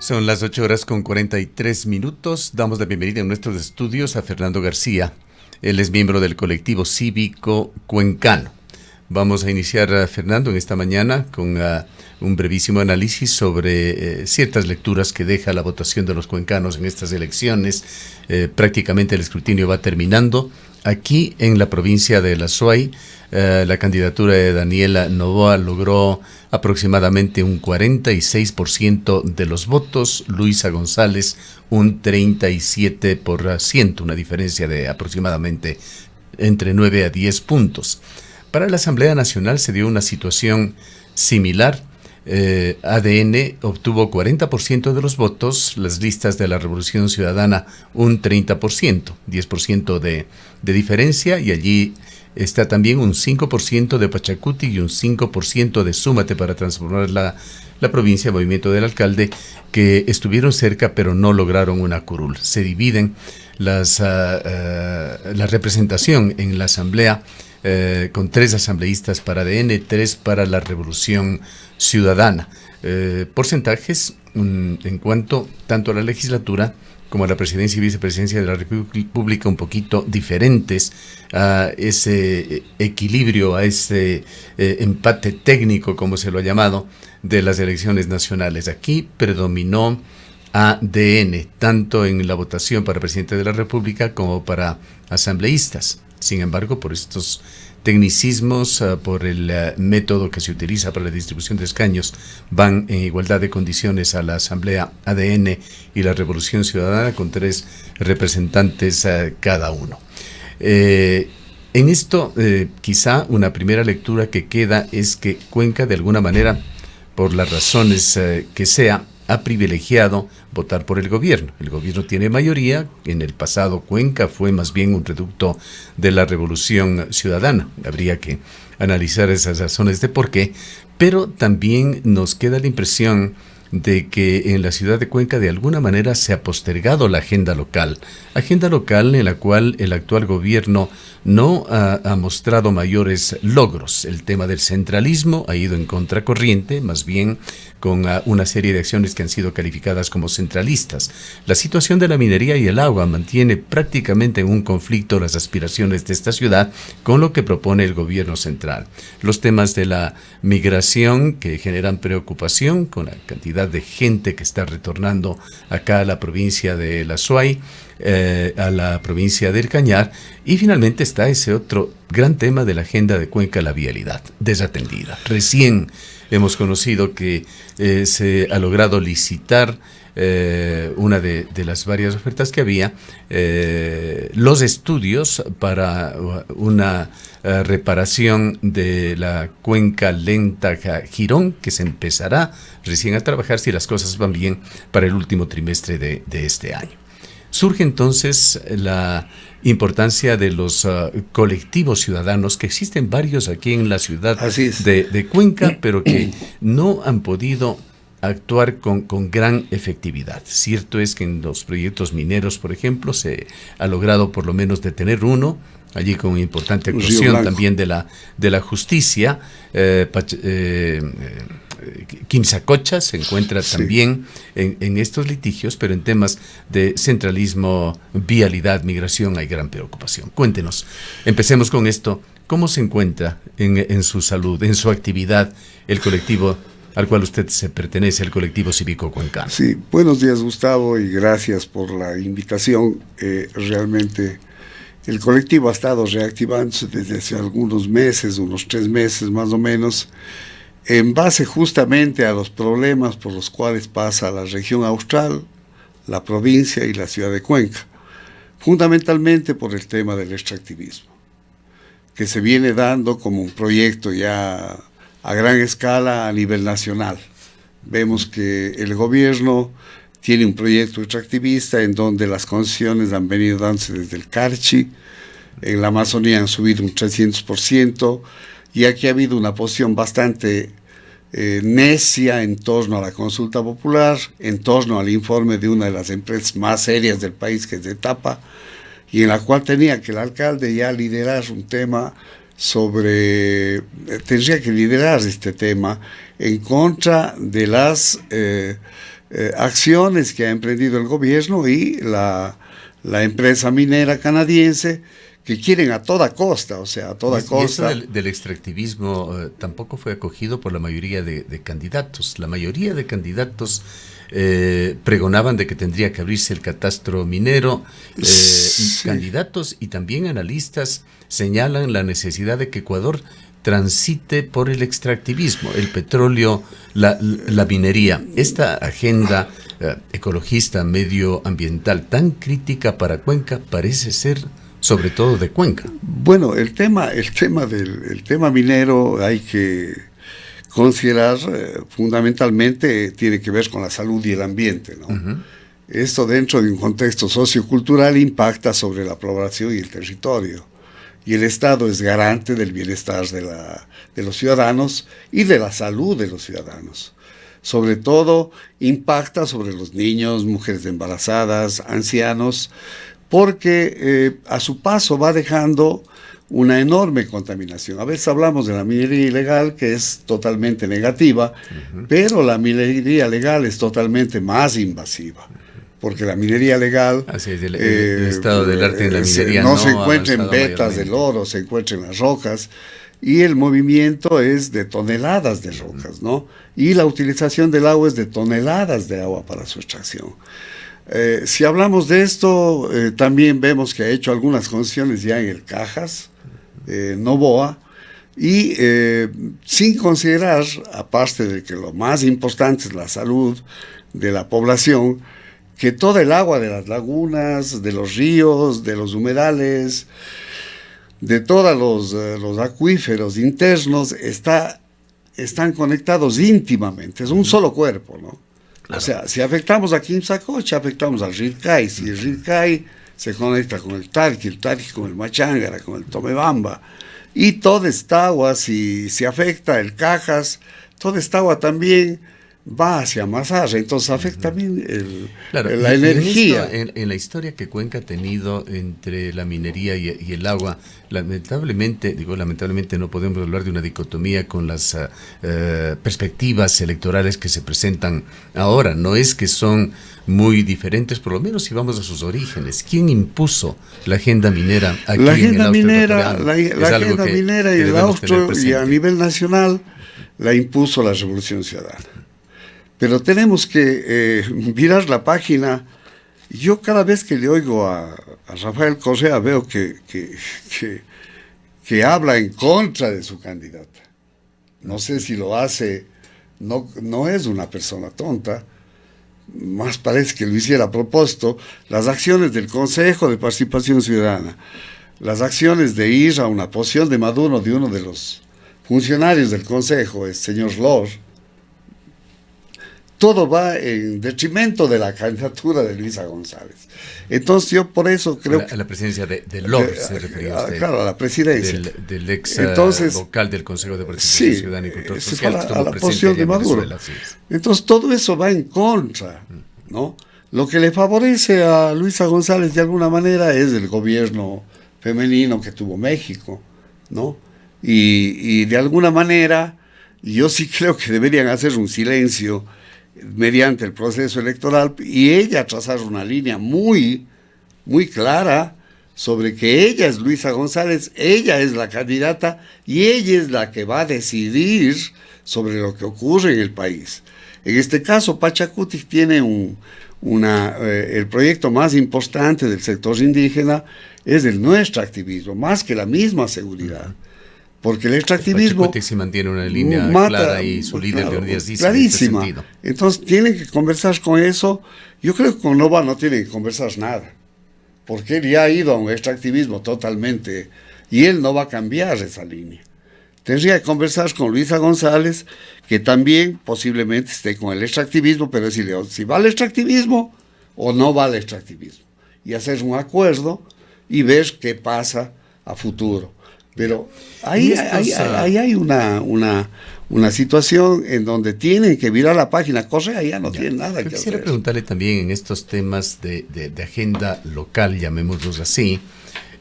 Son las 8:43. Damos la bienvenida en nuestros estudios a Fernando García. Él es miembro del colectivo cívico cuencano. Vamos a iniciar, Fernando, en esta mañana con un brevísimo análisis sobre ciertas lecturas que deja la votación de los cuencanos en estas elecciones. Prácticamente el escrutinio va terminando. Aquí en la provincia de La Suay, la candidatura de Daniela Noboa logró aproximadamente un 46% de los votos, Luisa González un 37%, una diferencia de aproximadamente entre 9 a 10 puntos. Para la Asamblea Nacional se dio una situación similar. ADN obtuvo 40% de los votos, las listas de la Revolución Ciudadana un 30%, 10% de diferencia, y allí está también un 5% de Pachacuti y un 5% de Súmate para transformar la provincia, Movimiento del Alcalde, que estuvieron cerca pero no lograron una curul. Se dividen la representación en la Asamblea con 3 asambleístas para ADN, 3 para la Revolución Ciudadana. Porcentajes en cuanto tanto a la legislatura como a la presidencia y vicepresidencia de la República un poquito diferentes, a ese equilibrio, a ese empate técnico, como se lo ha llamado, de las elecciones nacionales. Aquí predominó ADN, tanto en la votación para presidente de la República como para asambleístas. Sin embargo, por estos tecnicismos, por el método que se utiliza para la distribución de escaños, van en igualdad de condiciones a la Asamblea ADN y la Revolución Ciudadana con 3 representantes cada uno. En esto, quizá una primera lectura que queda es que Cuenca, de alguna manera, por las razones que sea, ha privilegiado votar por el gobierno. El gobierno tiene mayoría. En el pasado Cuenca fue más bien un reducto de la Revolución Ciudadana. Habría que analizar esas razones de por qué, pero también nos queda la impresión de que en la ciudad de Cuenca de alguna manera se ha postergado la agenda local en la cual el actual gobierno no ha mostrado mayores logros. El tema del centralismo ha ido en contracorriente, más bien con una serie de acciones que han sido calificadas como centralistas. La situación de la minería y el agua mantiene prácticamente en un conflicto las aspiraciones de esta ciudad con lo que propone el gobierno central. Los temas de la migración que generan preocupación con la cantidad de gente que está retornando acá a la provincia de La Suay, a la provincia del Cañar, y finalmente está ese otro gran tema de la agenda de Cuenca, la vialidad, desatendida. Recién hemos conocido que se ha logrado licitar una de las varias ofertas que había, los estudios para una reparación de la cuenca Lenta-Girón, que se empezará recién a trabajar, si las cosas van bien, para el último trimestre de este año. Surge entonces la importancia de los colectivos ciudadanos, que existen varios aquí en la ciudad de Cuenca, pero que no han podido actuar con gran efectividad. Cierto es que en los proyectos mineros, por ejemplo, se ha logrado por lo menos detener uno, allí con importante actuación también de la justicia. Quimsacocha se encuentra también en estos litigios, pero en temas de centralismo, vialidad, migración hay gran preocupación. Cuéntenos, empecemos con esto. ¿Cómo se encuentra en su salud, en su actividad, el colectivo al cual usted se pertenece, el colectivo cívico cuencano? Sí, buenos días, Gustavo, y gracias por la invitación. Realmente el colectivo ha estado reactivándose desde hace algunos meses, unos 3 meses más o menos, en base justamente a los problemas por los cuales pasa la región austral, la provincia y la ciudad de Cuenca, fundamentalmente por el tema del extractivismo, que se viene dando como un proyecto ya a gran escala a nivel nacional. Vemos que el gobierno tiene un proyecto extractivista en donde las concesiones han venido dándose desde el Carchi, en la Amazonía han subido un 300%, y aquí ha habido una posición bastante necia en torno a la consulta popular, en torno al informe de una de las empresas más serias del país, que es de Etapa, y en la cual tenía que el alcalde ya liderar un tema tendría que liderar este tema en contra de las acciones que ha emprendido el gobierno y la empresa minera canadiense, que quieren a toda costa, o sea, a toda costa. Y eso del extractivismo tampoco fue acogido por la mayoría de candidatos. La mayoría de candidatos pregonaban de que tendría que abrirse el catastro minero. Sí. Candidatos y también analistas señalan la necesidad de que Ecuador transite por el extractivismo, el petróleo, la minería. Esta agenda ecologista, medioambiental, tan crítica para Cuenca, parece ser sobre todo de Cuenca. Bueno, el tema minero hay que considerar fundamentalmente tiene que ver con la salud y el ambiente, ¿no? Uh-huh. Esto dentro de un contexto sociocultural impacta sobre la población y el territorio. Y el Estado es garante del bienestar de los ciudadanos y de la salud de los ciudadanos. Sobre todo impacta sobre los niños, mujeres embarazadas, ancianos, porque a su paso va dejando una enorme contaminación. A veces hablamos de la minería ilegal, que es totalmente negativa, uh-huh. Pero la minería legal es totalmente más invasiva, porque la minería legal... Así es, el estado del arte de la minería no se encuentra en vetas del oro, se encuentra en las rocas, y el movimiento es de toneladas de rocas, ¿no? Y la utilización del agua es de toneladas de agua para su extracción. Si hablamos de esto, también vemos que ha hecho algunas concesiones ya en el Cajas, Noboa, y sin considerar, aparte de que lo más importante es la salud de la población, que toda el agua de las lagunas, de los ríos, de los humedales, de todos los acuíferos internos, están conectados íntimamente, es un solo cuerpo, ¿no? Claro. O sea, si afectamos a Quimsacocha, afectamos al Rircay, si el Rircay se conecta con el Tarqui con el Machángara, con el Tomebamba, y toda esta agua, si se afecta el Cajas, toda esta agua también va hacia Masaya, entonces afecta también la energía. En la historia que Cuenca ha tenido entre la minería y el agua, lamentablemente no podemos hablar de una dicotomía con las perspectivas electorales que se presentan ahora. No es que son muy diferentes, por lo menos si vamos a sus orígenes. ¿Quién impuso la agenda minera aquí en el Austro ecuatoriano? La agenda minera y el Austro, y a nivel nacional, la impuso la Revolución Ciudadana. Pero tenemos que mirar la página. Yo cada vez que le oigo a Rafael Correa veo que habla en contra de su candidata. No sé si lo hace, no es una persona tonta, más parece que lo hiciera a propósito. Las acciones del Consejo de Participación Ciudadana, las acciones de ir a una posición de Maduro de uno de los funcionarios del Consejo, el señor Lor, todo va en detrimento de la candidatura de Luisa González. Entonces yo por eso creo que... A la presidencia de Lor se refería usted. Claro, a la presidencia. Del ex vocal del Consejo de Participación Ciudadana y Control Social. A la posición de Maduro. Entonces todo eso va en contra, ¿no? Lo que le favorece a Luisa González de alguna manera es el gobierno femenino que tuvo México, ¿no? Y de alguna manera yo sí creo que deberían hacer un silencio mediante el proceso electoral y ella trazar una línea muy, muy clara sobre que ella es Luisa González, ella es la candidata y ella es la que va a decidir sobre lo que ocurre en el país. En este caso, Pachacuti tiene el proyecto más importante del sector indígena es el no extractivismo, más que la misma seguridad. Porque el extractivismo... Pachacuti se mantiene una línea clara y su líder Leonidas dice clarísima. En este sentido. Entonces tienen que conversar con eso. Yo creo que con Nova no tienen que conversar nada, porque él ya ha ido a un extractivismo totalmente y él no va a cambiar esa línea. Tendría que conversar con Luisa González, que también posiblemente esté con el extractivismo, pero decirle si va al extractivismo o no va al extractivismo, y hacer un acuerdo y ver qué pasa a futuro. Pero ahí hay una situación en donde tienen que virar la página. Correa ya no tiene nada que hacer. Quisiera preguntarle también en estos temas de agenda local, llamémoslos así,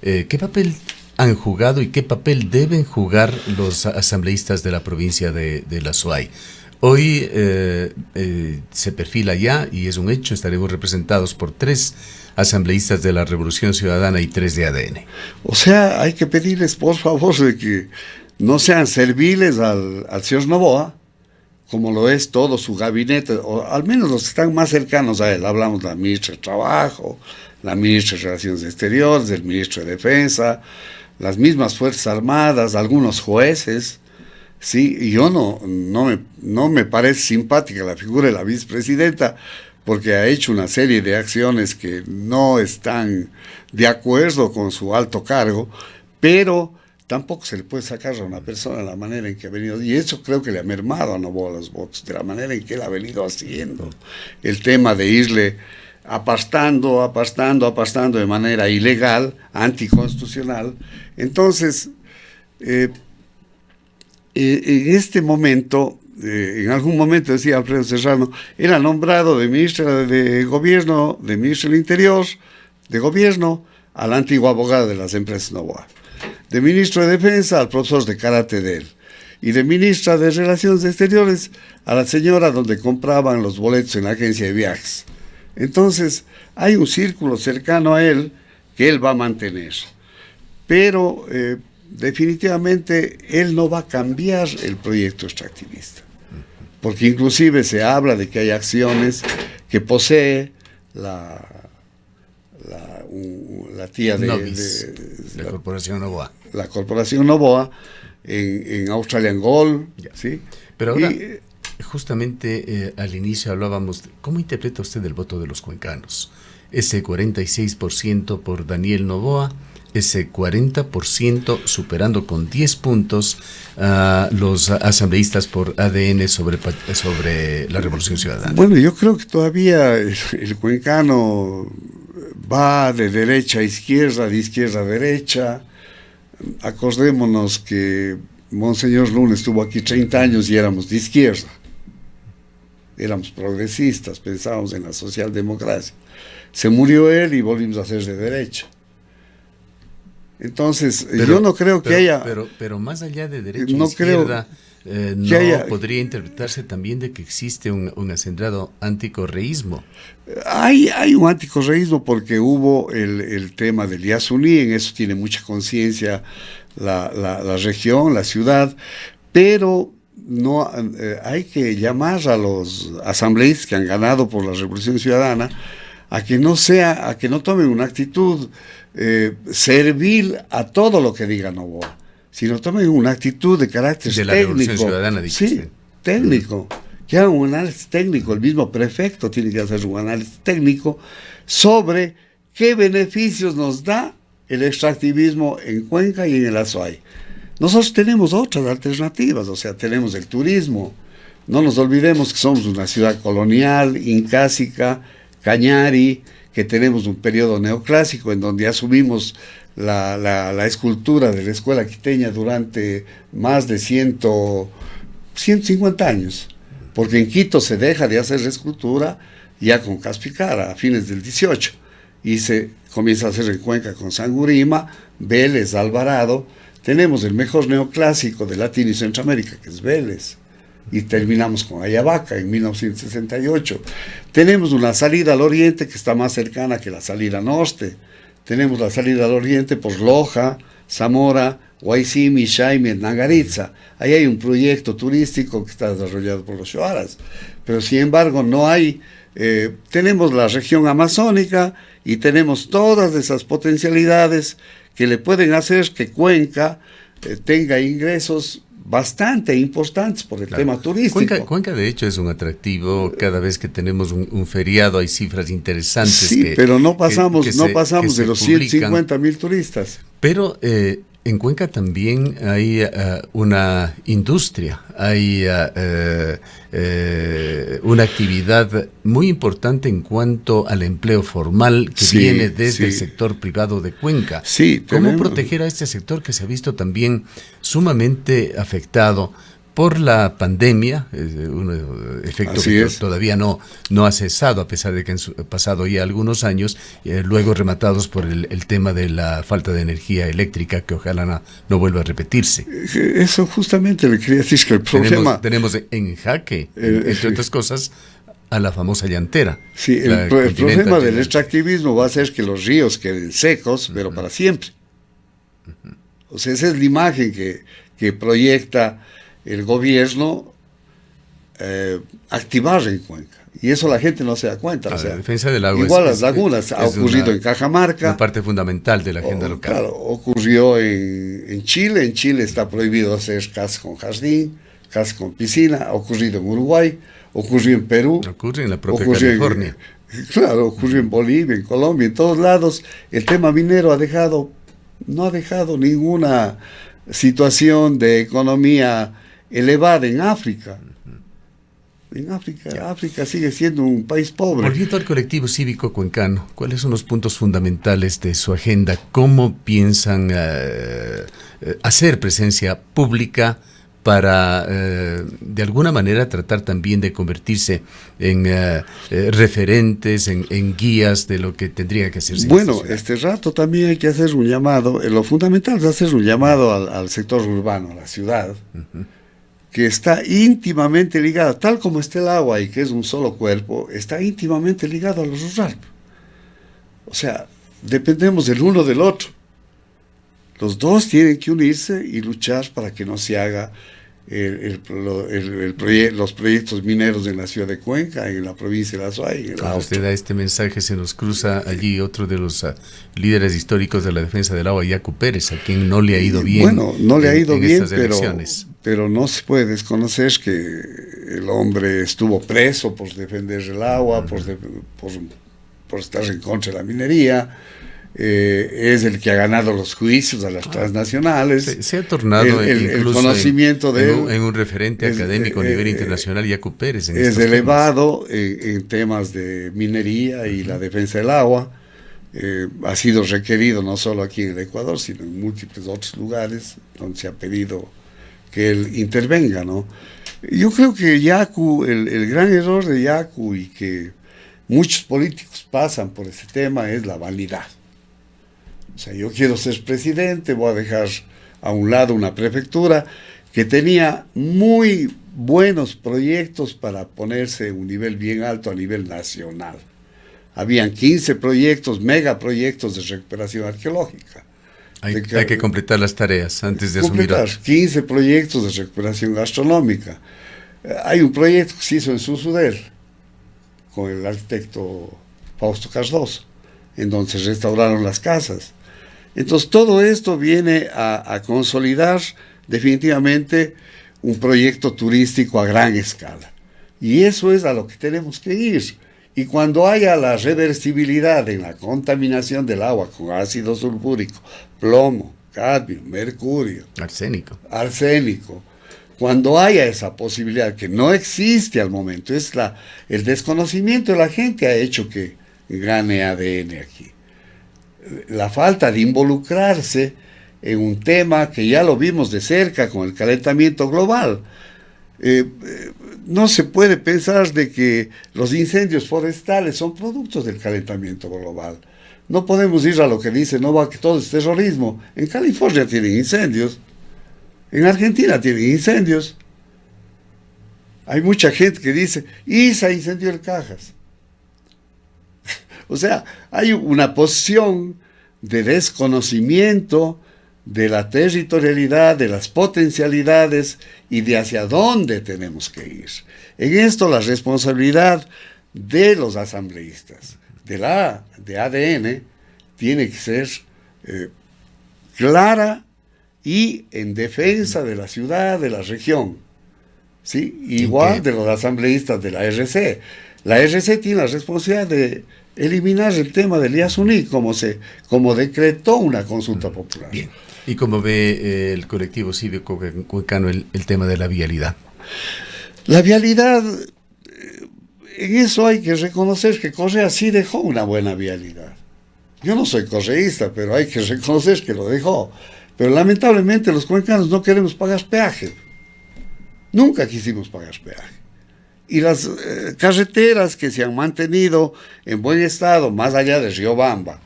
¿qué papel han jugado y qué papel deben jugar los asambleístas de la provincia de la Suay? Hoy se perfila ya, y es un hecho, estaremos representados por 3 asambleístas de la Revolución Ciudadana y 3 de ADN. O sea, hay que pedirles, por favor, de que no sean serviles al señor Noboa, como lo es todo su gabinete, o al menos los que están más cercanos a él. Hablamos de la ministra de Trabajo, la ministra de Relaciones Exteriores, el ministro de Defensa, las mismas Fuerzas Armadas, algunos jueces. Sí, y yo no me parece simpática la figura de la vicepresidenta, porque ha hecho una serie de acciones que no están de acuerdo con su alto cargo, pero tampoco se le puede sacar a una persona la manera en que ha venido, y eso creo que le ha mermado a Noboa los votos, de la manera en que él ha venido haciendo el tema de irle apastando de manera ilegal, anticonstitucional. Entonces, en este momento, en algún momento decía Alfredo Serrano, era nombrado de ministro de Gobierno, de ministro del Interior, de Gobierno, al antiguo abogado de las empresas Noboa, de ministro de Defensa al profesor de karate de él, y de ministra de Relaciones Exteriores a la señora donde compraban los boletos en la agencia de viajes. Entonces, hay un círculo cercano a él que él va a mantener, pero definitivamente él no va a cambiar el proyecto extractivista, porque inclusive se habla de que hay acciones que posee la tía de la Corporación Noboa. La Corporación Noboa en Australian Gold, ¿sí? Pero ahora, justamente al inicio hablábamos, ¿cómo interpreta usted el voto de los cuencanos? Ese 46% por Daniel Noboa, ese 40% superando con 10 puntos a los asambleístas por ADN sobre la Revolución Ciudadana. Bueno, yo creo que todavía el cuencano va de derecha a izquierda, de izquierda a derecha. Acordémonos que Monseñor Luna estuvo aquí 30 años y éramos de izquierda. Éramos progresistas, pensábamos en la socialdemocracia. Se murió él y volvimos a ser de derecha. Entonces, yo no creo que haya... Pero más allá de derecha y izquierda, no podría interpretarse también de que existe un acendrado anticorreísmo. Hay un anticorreísmo porque hubo el tema del Yasuní, en eso tiene mucha conciencia la región, la ciudad, pero no hay que llamar a los asambleístas que han ganado por la Revolución Ciudadana a que no tomen una actitud servil a todo lo que diga Noboa, sino tomen una actitud de carácter técnico. De la Revolución Ciudadana, sí, técnico. Que hagan un análisis técnico, el mismo prefecto tiene que hacer un análisis técnico sobre qué beneficios nos da el extractivismo en Cuenca y en el Azuay. Nosotros tenemos otras alternativas, o sea, tenemos el turismo. No nos olvidemos que somos una ciudad colonial, incásica, cañari, que tenemos un periodo neoclásico en donde asumimos la escultura de la escuela quiteña durante más de 150 años, porque en Quito se deja de hacer la escultura ya con Caspicara a fines del 18 y se comienza a hacer en Cuenca con Sangurima, Vélez, Alvarado. Tenemos el mejor neoclásico de Latino y Centroamérica, que es Vélez, y terminamos con Ayabaca en 1968. Tenemos una salida al oriente que está más cercana que la salida al norte. Tenemos la salida al oriente por Loja, Zamora, Guaycimi, Chaime, Nangaritza. Ahí hay un proyecto turístico que está desarrollado por los Shuaras, pero sin embargo no hay, tenemos la región amazónica y tenemos todas esas potencialidades que le pueden hacer que Cuenca tenga ingresos bastante importantes por el tema turístico. Cuenca de hecho es un atractivo. Cada vez que tenemos un feriado hay cifras interesantes. Sí, pero no pasamos de los 150,000 turistas. Pero en Cuenca también hay una industria, hay una actividad muy importante en cuanto al empleo formal que viene desde el sector privado de Cuenca. Sí, ¿Cómo proteger a este sector que se ha visto también sumamente afectado por la pandemia, un efecto que todavía no ha cesado, a pesar de que han pasado ya algunos años, luego rematados por el tema de la falta de energía eléctrica, que ojalá no vuelva a repetirse. Eso justamente le quería decir, que el problema... Tenemos en jaque, entre otras cosas, a la famosa llantera. Sí, el problema del extractivismo va a ser que los ríos queden secos, pero para siempre. O sea, esa es la imagen que proyecta el gobierno activar en Cuenca. Y eso la gente no se da cuenta. O sea, la defensa del agua igual las lagunas ha ocurrido en Cajamarca. Una parte fundamental de la agenda local. Claro, ocurrió en Chile. En Chile está prohibido hacer casas con jardín, casas con piscina. Ha ocurrido en Uruguay, ocurrió en Perú. Ocurre en la propia California. Claro, ocurrió en Bolivia, en Colombia, en todos lados. El tema minero no ha dejado ninguna situación de economía elevada en África. En África sigue siendo un país pobre. Volviendo al colectivo cívico cuencano, ¿cuáles son los puntos fundamentales de su agenda? ¿Cómo piensan hacer presencia pública para, de alguna manera, tratar también de convertirse en referentes, en guías de lo que tendría que hacerse? Bueno, este rato también hay que hacer un llamado, lo fundamental es hacer un llamado al sector urbano, a la ciudad, que está íntimamente ligada, tal como está el agua y que es un solo cuerpo, está íntimamente ligado a lo rural. O sea, dependemos del uno del otro. Los dos tienen que unirse y luchar para que no se haga los proyectos mineros en la ciudad de Cuenca, en la provincia de La Suay. Cuando usted da este mensaje, se nos cruza allí otro de los líderes históricos de la defensa del agua, Yacu Pérez, a quien no le ha ido bien. Bueno, no le ha ido bien, pero no se puede desconocer que el hombre estuvo preso por defender el agua, por estar en contra de la minería. Es el que ha ganado los juicios a las transnacionales. Se ha tornado el conocimiento de él en un referente académico a nivel internacional. Yacu Pérez es elevado en temas de minería y la defensa del agua. Ha sido requerido no solo aquí en el Ecuador, sino en múltiples otros lugares donde se ha pedido que él intervenga, ¿no? Yo creo que Yacu, el gran error de Yacu, y que muchos políticos pasan por ese tema, es la vanidad. O sea, yo quiero ser presidente, voy a dejar a un lado una prefectura que tenía muy buenos proyectos para ponerse en un nivel bien alto a nivel nacional. Habían 15 proyectos, megaproyectos de recuperación arqueológica. Hay que completar las tareas antes de asumir. 15 proyectos de recuperación gastronómica. Hay un proyecto que se hizo en Susudel con el arquitecto Fausto Cardoso, en donde se restauraron las casas. Entonces todo esto viene a consolidar definitivamente un proyecto turístico a gran escala. Y eso es a lo que tenemos que ir. Y cuando haya la reversibilidad en la contaminación del agua con ácido sulfúrico, plomo, cadmio, mercurio, arsénico, cuando haya esa posibilidad que no existe al momento, es el desconocimiento de la gente ha hecho que gane ADN aquí. La falta de involucrarse en un tema que ya lo vimos de cerca con el calentamiento global. No se puede pensar de que los incendios forestales son productos del calentamiento global. No podemos ir a lo que dice que todo es terrorismo. En California tienen incendios, en Argentina tienen incendios. Hay mucha gente que dice, ISA incendió el Cajas. O sea, hay una posición de desconocimiento de la territorialidad, de las potencialidades y de hacia dónde tenemos que ir. En esto la responsabilidad de los asambleístas, de ADN, tiene que ser clara y en defensa de la ciudad, de la región. ¿Sí? Igual de los asambleístas de la RC. La RC tiene la responsabilidad de eliminar el tema del Yasuní, como decretó una consulta popular. Bien. ¿Y cómo ve el colectivo cívico cuencano el tema de la vialidad? La vialidad, en eso hay que reconocer que Correa sí dejó una buena vialidad. Yo no soy correísta, pero hay que reconocer que lo dejó. Pero lamentablemente los cuencanos no queremos pagar peaje. Nunca quisimos pagar peaje. Y las carreteras que se han mantenido en buen estado, más allá de Riobamba,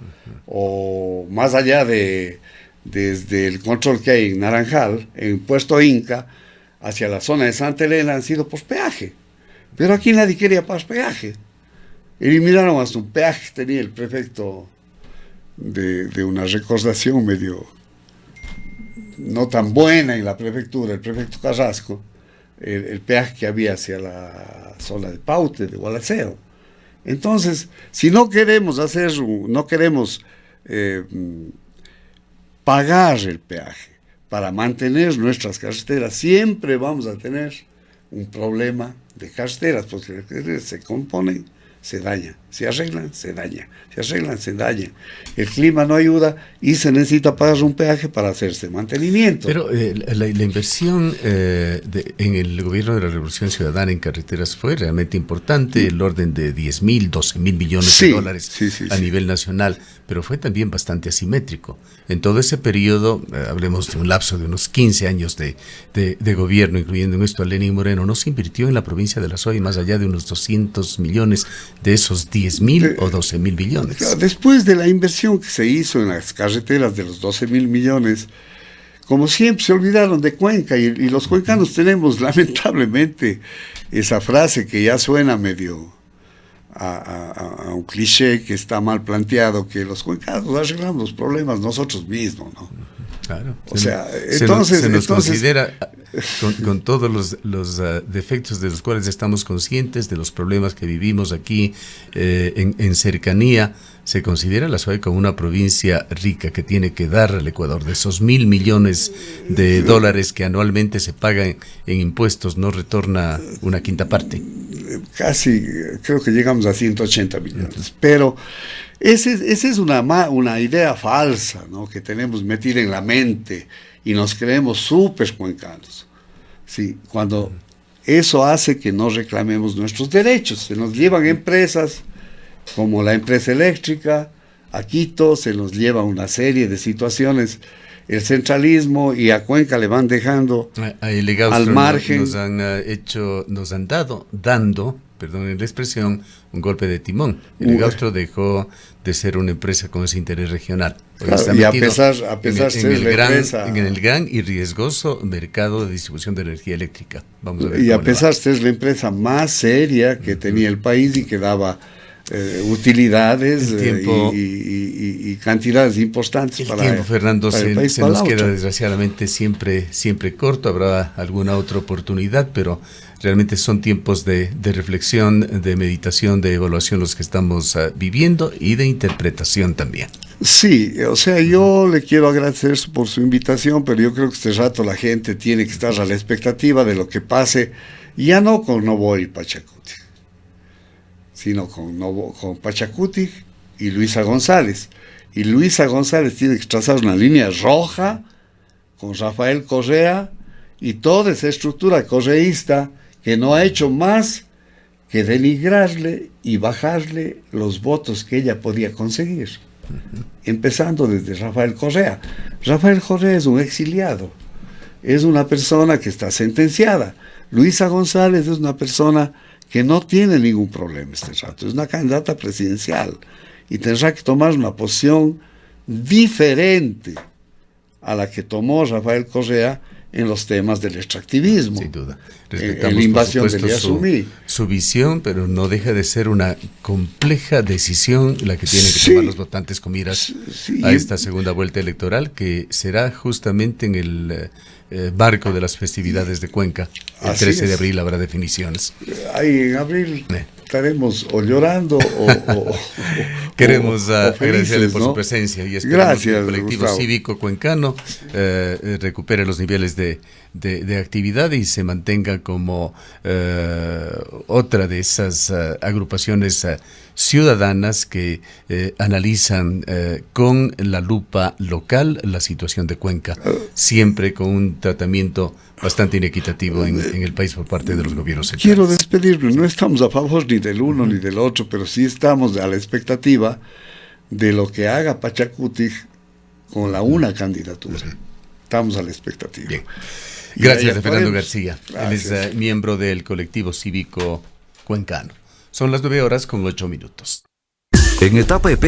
o más allá desde el control que hay en Naranjal, en Puesto Inca, hacia la zona de Santa Elena, han sido por peaje. Pero aquí nadie quería pagar peaje. Eliminaron hasta un peaje que tenía el prefecto de una recordación medio no tan buena en la prefectura, el prefecto Carrasco, el peaje que había hacia la zona de Paute, de Gualaceo. Entonces, si no queremos pagar el peaje para mantener nuestras carreteras, siempre vamos a tener un problema de carreteras, porque las carreteras se componen, se dañan, se arreglan, se dañan, se arreglan, se dañan. El clima no ayuda y se necesita pagar un peaje para hacerse mantenimiento. Pero la inversión en el gobierno de la Revolución Ciudadana en carreteras fue realmente importante, el orden de 10.000, 12.000 millones de dólares a nivel nacional, pero fue también bastante asimétrico. En todo ese periodo, hablemos de un lapso de unos 15 años de gobierno, incluyendo en esto a Lenín Moreno, no se invirtió en la provincia de La Suay más allá de unos 200 millones de esos 10.000 o 12.000 millones. Claro, después de la inversión que se hizo en las carreteras de los 12.000 millones, como siempre se olvidaron de Cuenca, y los cuencanos tenemos lamentablemente esa frase que ya suena medio a un cliché que está mal planteado, que los cuencanos arreglamos los problemas nosotros mismos, ¿no? Claro. O sea, entonces se nos considera, con todos los defectos de los cuales estamos conscientes, de los problemas que vivimos aquí en cercanía, se considera la SUAY como una provincia rica que tiene que dar al Ecuador. De esos 1.000 millones de dólares que anualmente se pagan en impuestos, no retorna una quinta parte. Casi, creo que llegamos a 180 millones, pero esa es una idea falsa, ¿no?, que tenemos metida en la mente y nos creemos súper cuencanos. Sí, cuando eso hace que no reclamemos nuestros derechos, se nos llevan empresas como la empresa eléctrica a Quito, se nos lleva una serie de situaciones, el centralismo, y a Cuenca le van dejando al margen. Nos han dando, perdonen la expresión, un golpe de timón. El Egaustro dejó de ser una empresa con ese interés regional. Claro, y a pesar de ser en el gran y riesgoso mercado de distribución de energía eléctrica. Vamos a ver. Y a pesar de ser la empresa más seria que tenía el país y que daba utilidades y cantidades importantes el tiempo, Fernando, se nos queda desgraciadamente siempre corto. Habrá alguna otra oportunidad, pero realmente son tiempos de reflexión, de meditación, de evaluación los que estamos viviendo, y de interpretación también. Sí, o sea, yo le quiero agradecer por su invitación, pero yo creo que este rato la gente tiene que estar a la expectativa de lo que pase, ya no con Novoa y Pachacuti, sino con Pachacuti y Luisa González. Y Luisa González tiene que trazar una línea roja con Rafael Correa y toda esa estructura correísta que no ha hecho más que denigrarle y bajarle los votos que ella podía conseguir. Empezando desde Rafael Correa. Rafael Correa es un exiliado, es una persona que está sentenciada. Luisa González es una persona que no tiene ningún problema este rato, es una candidata presidencial y tendrá que tomar una posición diferente a la que tomó Rafael Correa en los temas del extractivismo. Sin duda. En la invasión del Yasumí. Su visión, pero no deja de ser una compleja decisión la que tienen que tomar los votantes con miras a esta segunda vuelta electoral, que será justamente en el marco de las festividades de Cuenca. El 13 de abril habrá definiciones. Ahí en abril estaremos o llorando o queremos agradecerle felices, por ¿no?, su presencia, y esperamos que el colectivo Gustavo cívico cuencano recupere los niveles de actividad y se mantenga como otra de esas agrupaciones ciudadanas que analizan con la lupa local la situación de Cuenca, siempre con un tratamiento bastante inequitativo en el país por parte de los gobiernos centrales. Quiero despedirme, no estamos a favor ni del uno ni del otro, pero sí estamos a la expectativa de lo que haga Pachacuti con la una candidatura. estamos a la expectativa. Bien. Y Gracias ahí a Fernando actuaremos. García. Gracias. Él es miembro del colectivo cívico cuencano. Son las 9:08. En etapa EP